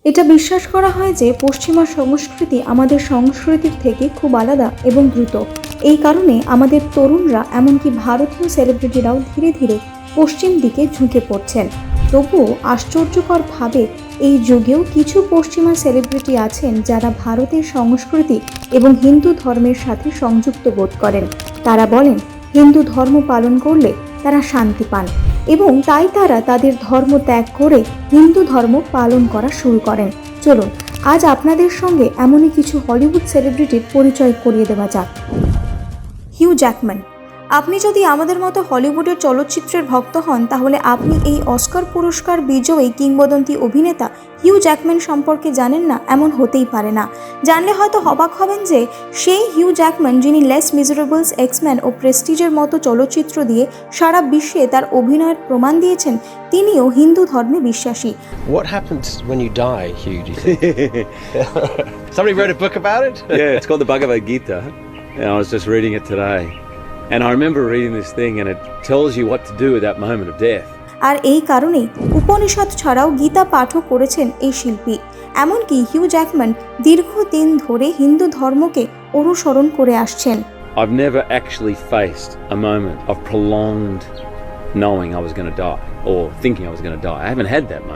এটা বিশ্বাস করা হয় যে পশ্চিমা সংস্কৃতি আমাদের সংস্কৃতির থেকে খুব আলাদা এবং দ্রুত। এই কারণে আমাদের তরুণরা, এমনকি ভারতীয় সেলিব্রিটিরাও ধীরে ধীরে পশ্চিম দিকে ঝুঁকে পড়ছেন। তবুও আশ্চর্যকরভাবে এই যুগেও কিছু পশ্চিমা সেলিব্রিটি আছেন যারা ভারতের সংস্কৃতি এবং হিন্দু ধর্মের সাথে সংযুক্ত বোধ করেন। তারা বলেন হিন্দু ধর্ম পালন করলে তারা শান্তি পান এবং তাই তারা তাদের ধর্ম ত্যাগ করে হিন্দু ধর্ম পালন করা শুরু করেন। চলুন আজ আপনাদের সঙ্গে এমনই কিছু হলিউড সেলিব্রিটির পরিচয় করিয়ে দেওয়া যাক। Hugh Jackman. আপনি যদি আমাদের মতো হলিউডের চলচ্চিত্রের ভক্ত হন, তাহলে আপনি এই অস্কার পুরস্কার বিজয়ী কিংবদন্তি অভিনেতা হিউ জ্যাকম্যান সম্পর্কে জানেন না, এমন হতেই পারে না। জানলে হয়তো অবাক হবেন যে সেই হিউ জ্যাকম্যান যিনি লেস মিজারেবলস, এক্সম্যান ও প্রেস্টিজের মতো চলচ্চিত্র দিয়ে সারা বিশ্বে তার অভিনয়ের প্রমাণ দিয়েছেন, তিনিও হিন্দু ধর্মে বিশ্বাসী। What happens when you die, Hugh, do you think? Somebody wrote a book about it? Yeah, it's called the Bhagavad Gita. And I was just reading it today. And I remember reading this thing and it tells you what to do at that moment of death. আর এই কারণেই উপনিষদ ছাড়াও গীতা পাঠও করেছেন এই শিল্পী। এমনকি Hugh Jackman দীর্ঘদিন ধরে হিন্দু ধর্মকে অনুসরণ করে আসছেন। I've never actually faced a moment of prolonged knowing I was going to die or thinking I was going to die. I haven't had that moment.